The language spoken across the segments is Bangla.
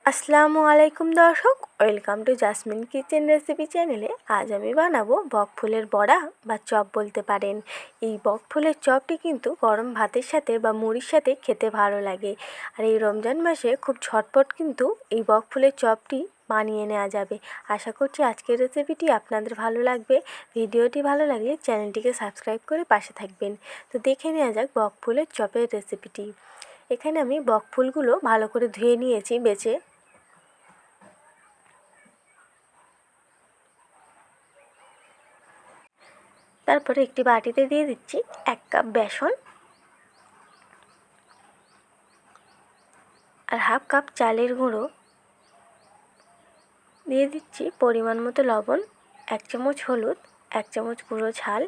আসসালামু আলাইকুম দর্শক, welcome to jasmine kitchen recipe চ্যানেলে। আজ আমি বানাবো বকফুলের বড়া বা চপ বলতে পারেন। এই বকফুলের চপটি কিন্তু গরম ভাতের সাথে বা মুড়ির সাথে খেতে ভালো লাগে। আর এই রমজান মাসে খুব ঝটপট কিন্তু এই বকফুলের চপটি বানিয়ে নেওয়া যাবে। আশা করছি আজকের রেসিপিটি আপনাদের ভালো লাগবে। ভিডিওটি ভালো লাগলে চ্যানেলটিকে সাবস্ক্রাইব করে পাশে থাকবেন। তো দেখে নেওয়া যাক বকফুলের চপের রেসিপিটি। এখানে আমি বকফুলগুলো ভালো করে ধুয়ে নিয়েছি বেছে। তারপরে একটি বাটিতে দিয়ে দিচ্ছি 1 কাপ বেসন আর হাফ কাপ চালের গুঁড়ো, দিয়ে দিচ্ছি পরিমাণ মতো লবণ, 1 চামচ হলুদ, 1 চামচ গুঁড়ো ঝাল,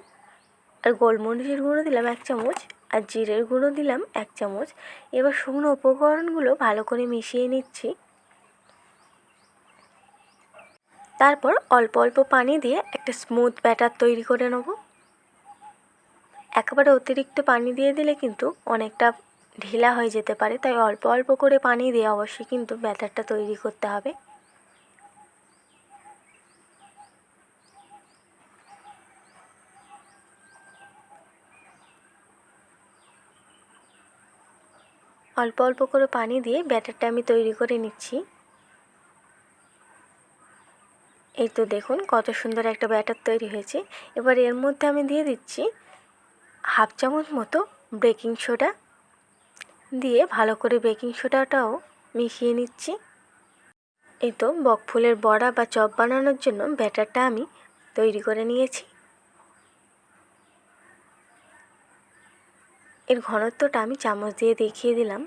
আর গোলমরিচের গুঁড়ো দিলাম 1 চামচ, আর জিরের গুঁড়ো দিলাম 1 চামচ। এবার শুকনো উপকরণগুলো ভালো করে মিশিয়ে নিচ্ছি। তারপর অল্প অল্প পানি দিয়ে একটা স্মুথ ব্যাটার তৈরি করে নেব। একেবারে অতিরিক্ত পানি দিয়ে দিলে কিন্তু অনেকটা ঢিলা হয়ে যেতে পারে, তাই অল্প অল্প করে পানি দিয়ে অবশ্যই কিন্তু ব্যাটারটা তৈরি করতে হবে। অল্প অল্প করে পানি দিয়ে ব্যাটারটা আমি তৈরি করে নিচ্ছি। এই তো দেখুন কত সুন্দর একটা ব্যাটার তৈরি হয়েছে। এবার এর মধ্যে আমি দিয়ে দিচ্ছি হাফ চামচ মতো বেকিং সোডা, দিয়ে ভালো করে বেকিং সোডাটাও মিশিয়ে নিচ্ছি। এই তো বকফুলের বড়া বা চপ বানানোর জন্য ব্যাটারটা আমি তৈরি করে নিয়েছি। এর ঘনত্বটা আমি চামচ দিয়ে দেখিয়ে দিলাম।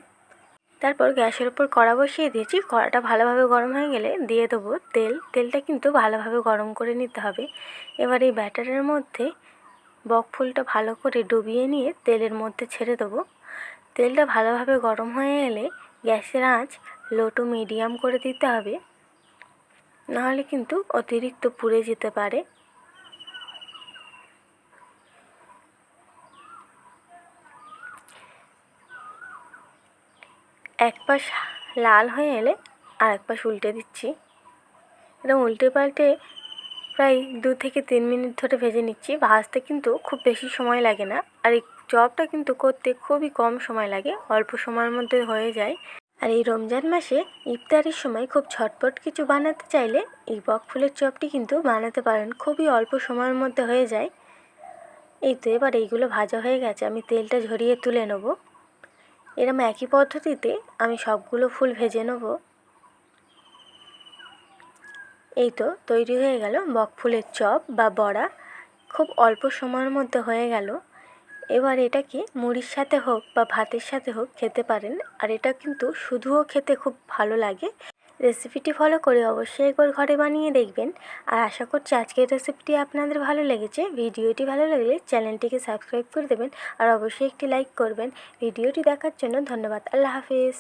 তারপর গ্যাসের উপর কড়া বসিয়ে দিয়েছি। কড়াটা ভালোভাবে গরম হয়ে গেলে দিয়ে দেবো তেল। তেলটা কিন্তু ভালোভাবে গরম করে নিতে হবে। এবার এই ব্যাটারের মধ্যে বকফুলটা ভালো করে ডুবিয়ে নিয়ে তেলের মধ্যে ছেড়ে দেবো। তেলটা ভালোভাবে গরম হয়ে এলে গ্যাসের আঁচ লো টু মিডিয়াম করে দিতে হবে, নাহলে কিন্তু অতিরিক্ত পুড়ে যেতে পারে। এক পাশ লাল হয়ে এলে আর এক পাশ উল্টে দিচ্ছি। এরকম উল্টে পাল্টে প্রায় 2 থেকে 3 মিনিট ধরে ভেজে নিচ্ছি। ভাজতে কিন্তু খুব বেশি সময় লাগে না, আর এই চপটা কিন্তু করতে খুবই কম সময় লাগে, অল্প সময়ের মধ্যে হয়ে যায়। আর এই রমজান মাসে ইফতারের সময় খুব ঝটপট কিছু বানাতে চাইলে এই বকফুলের চপটি কিন্তু বানাতে পারেন, খুবই অল্প সময়ের মধ্যে হয়ে যায়। এই তো এবার এইগুলো ভাজা হয়ে গেছে, আমি তেলটা ঝরিয়ে তুলে নেব। এরকম একই পদ্ধতিতে আমি সবগুলো ফুল ভেজে নেব। এই তো তৈরি হয়ে গেল বকফুলের চপ বা বড়া, খুব অল্প সময়ের মধ্যে হয়ে গেল। এবার এটাকে মুড়ির সাথে হোক বা ভাতের সাথে হোক খেতে পারেন, আর এটা কিন্তু শুধুও খেতে খুব ভালো লাগে। রেসিপিটি ফলো করে অবশ্যই একবার ঘরে বানিয়ে দেখবেন। আর আশা করছি আজকের রেসিপিটি আপনাদের ভালো লেগেছে। ভিডিওটি ভালো লাগলে চ্যানেলটিকে সাবস্ক্রাইব করে দেবেন, আর অবশ্যই একটি লাইক করবেন। ভিডিওটি দেখার জন্য ধন্যবাদ। আল্লাহ হাফিজ।